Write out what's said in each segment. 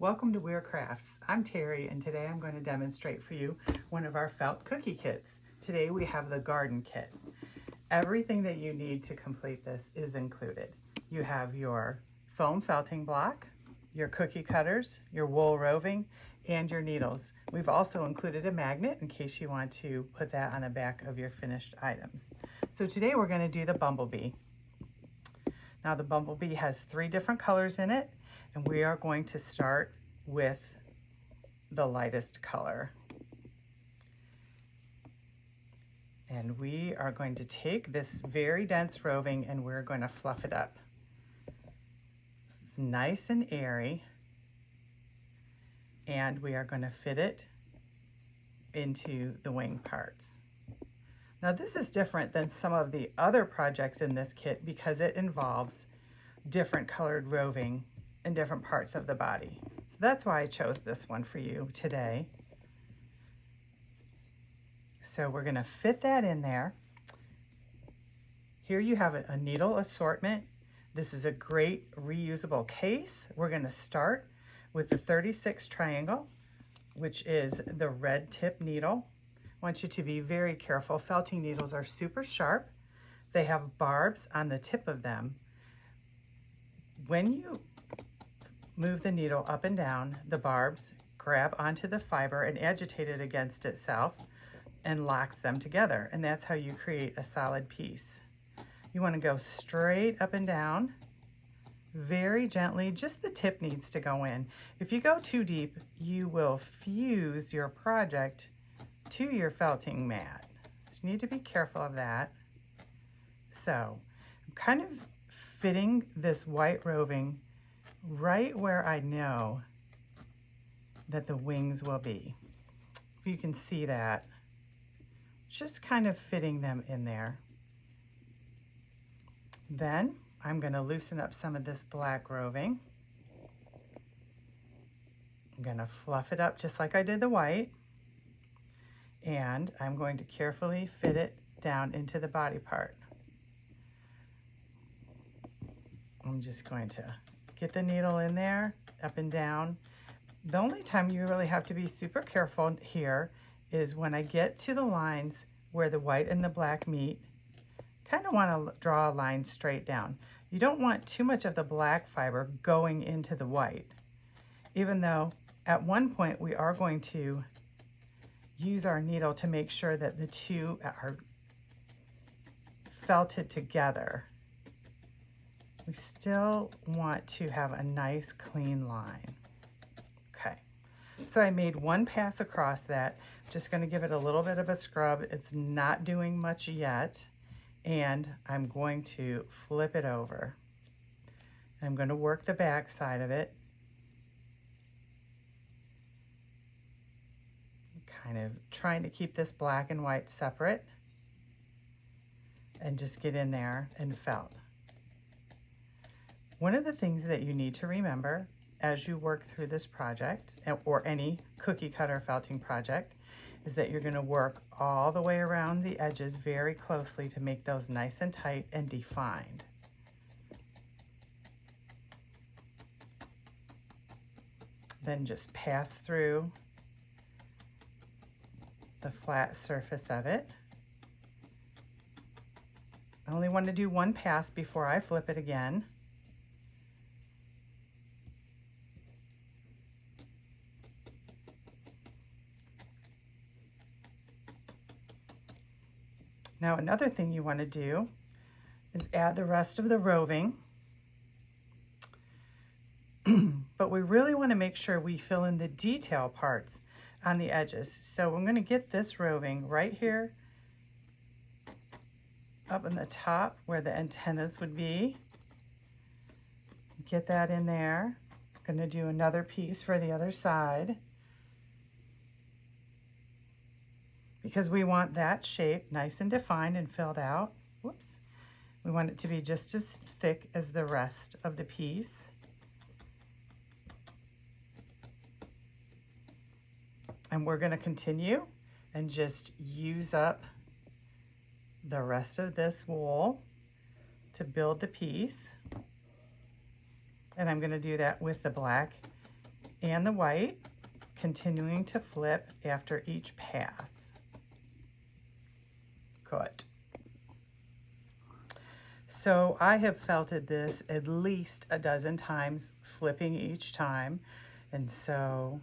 Welcome to Weir Crafts. I'm Terry, and today I'm going to demonstrate for you one of our felt cookie kits. Today we have the garden kit. Everything that you need to complete this is included. You have your foam felting block, your cookie cutters, your wool roving, and your needles. We've also included a magnet in case you want to put that on the back of your finished items. So today we're going to do the bumblebee. Now the bumblebee has 3 different colors in it, and we are going to start with the lightest color. And we are going to take this very dense roving and we're going to fluff it up. It's nice and airy, and we are going to fit it into the wing parts. Now this is different than some of the other projects in this kit because it involves different colored roving in different parts of the body. So that's why I chose this one for you today. So we're going to fit that in there. Here you have a needle assortment. This is a great reusable case. We're going to start with the 36 triangle, which is the red tip needle. I want you to be very careful. Felting needles are super sharp. They have barbs on the tip of them. When you move the needle up and down, the barbs grab onto the fiber and agitate it against itself and locks them together. And that's how you create a solid piece. You want to go straight up and down, very gently. Just the tip needs to go in. If you go too deep, you will fuse your project to your felting mat. So you need to be careful of that. So I'm kind of fitting this white roving right where I know that the wings will be. If you can see that, just kind of fitting them in there. Then I'm going to loosen up some of this black roving. I'm going to fluff it up just like I did the white. And I'm going to carefully fit it down into the body part. I'm just going to get the needle in there, up and down. The only time you really have to be super careful here is when I get to the lines where the white and the black meet. Kind of want to draw a line straight down. You don't want too much of the black fiber going into the white, even though at one point we are going to use our needle to make sure that the two are felted together. We still want to have a nice clean line. Okay, so I made one pass across that. Just going to give it a little bit of a scrub. It's not doing much yet, and I'm going to flip it over. I'm going to work the back side of it, kind of trying to keep this black and white separate, and just get in there and felt. One of the things that you need to remember as you work through this project, or any cookie cutter felting project, is that you're going to work all the way around the edges very closely to make those nice and tight and defined. Then just pass through the flat surface of it. I only want to do one pass before I flip it again. Now another thing you want to do is add the rest of the roving. But we really want to make sure we fill in the detail parts on the edges. So I'm going to get this roving right here up in the top where the antennas would be. Get that in there. I'm going to do another piece for the other side, because we want that shape nice and defined and filled out. Whoops. We want it to be just as thick as the rest of the piece. And we're going to continue and just use up the rest of this wool to build the piece. And I'm going to do that with the black and the white, continuing to flip after each pass. Good. So I have felted this at least a dozen times, flipping each time. And so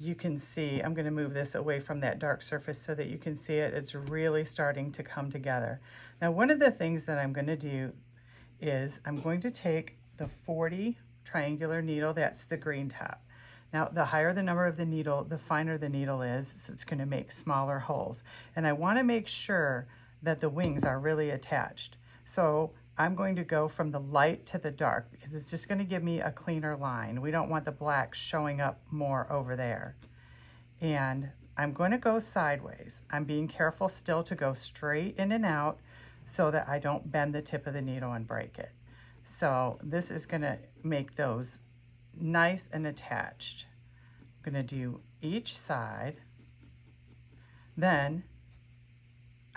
you can see, I'm going to move this away from that dark surface so that you can see it. It's really starting to come together. Now, one of the things that I'm going to do is I'm going to take the 40 triangular needle, that's the green top. Now, the higher the number of the needle, the finer the needle is, so it's going to make smaller holes. And I want to make sure that the wings are really attached. So I'm going to go from the light to the dark because it's just going to give me a cleaner line. We don't want the black showing up more over there. And I'm going to go sideways. I'm being careful still to go straight in and out so that I don't bend the tip of the needle and break it. So this is going to make those nice and attached. I'm going to do each side. Then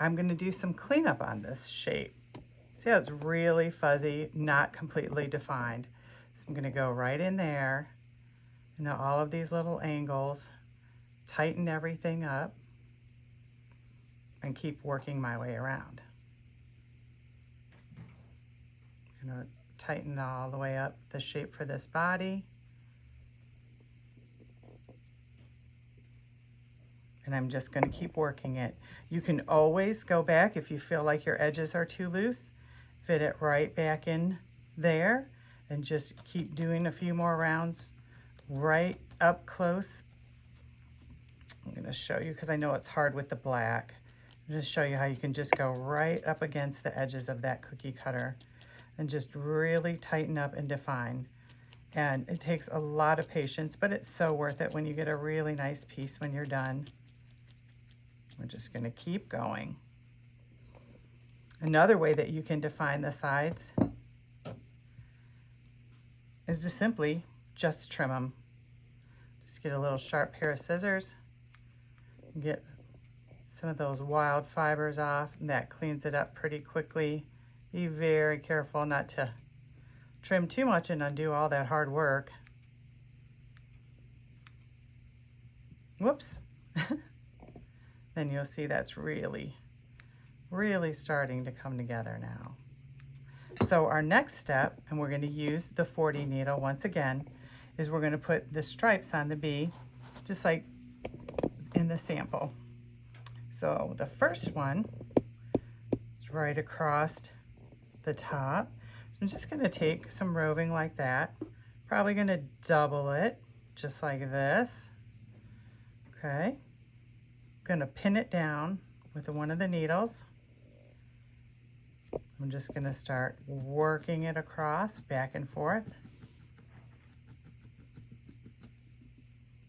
I'm going to do some cleanup on this shape. See how it's really fuzzy, not completely defined. So I'm going to go right in there. Now all of these little angles, tighten everything up, and keep working my way around. I'm going to tighten all the way up the shape for this body. And I'm just going to keep working it. You can always go back if you feel like your edges are too loose. Fit it right back in there and just keep doing a few more rounds right up close. I'm going to show you because I know it's hard with the black. I'm going to show you how you can just go right up against the edges of that cookie cutter and just really tighten up and define. And it takes a lot of patience, but it's so worth it when you get a really nice piece when you're done. We're just going to keep going. Another way that you can define the sides is to simply just trim them. Just get a little sharp pair of scissors and get some of those wild fibers off, and that cleans it up pretty quickly. Be very careful not to trim too much and undo all that hard work. Whoops. Then you'll see that's really starting to come together now. So our next step, and we're going to use the 40 needle once again, is we're going to put the stripes on the bee, just like in the sample. So the first one is right across the top. So I'm just going to take some roving like that. Probably going to double it, just like this. Okay. I'm going to pin it down with one of the needles. I'm just going to start working it across, back and forth.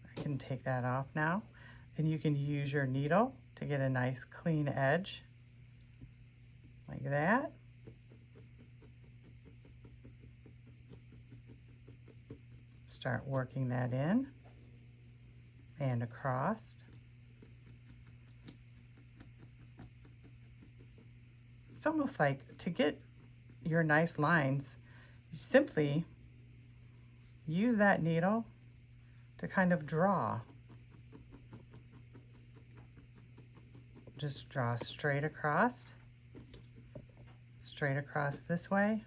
I can take that off now. And you can use your needle to get a nice clean edge, like that. Start working that in and across. It's almost like to get your nice lines, you simply use that needle to kind of draw. Just draw straight across this way.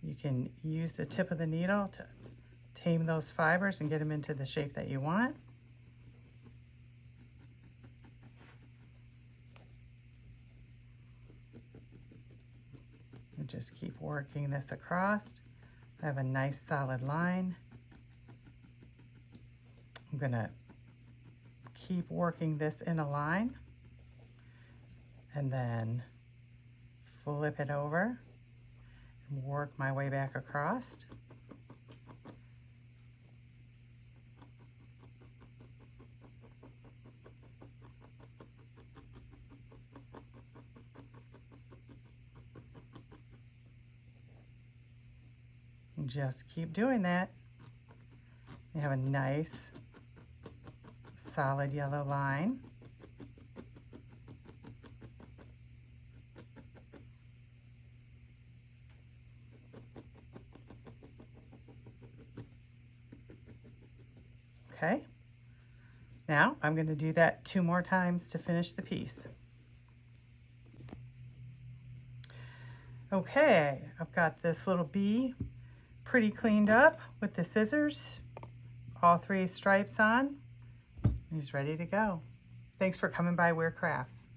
You can use the tip of the needle to tame those fibers and get them into the shape that you want. And just keep working this across. I have a nice solid line. I'm gonna keep working this in a line and then flip it over and work my way back across. And just keep doing that. You have a nice solid yellow line. Okay. Now I'm going to do that 2 more times to finish the piece. Okay, I've got this little bee pretty cleaned up with the scissors, all 3 stripes on. He's ready to go. Thanks for coming by Weird Crafts.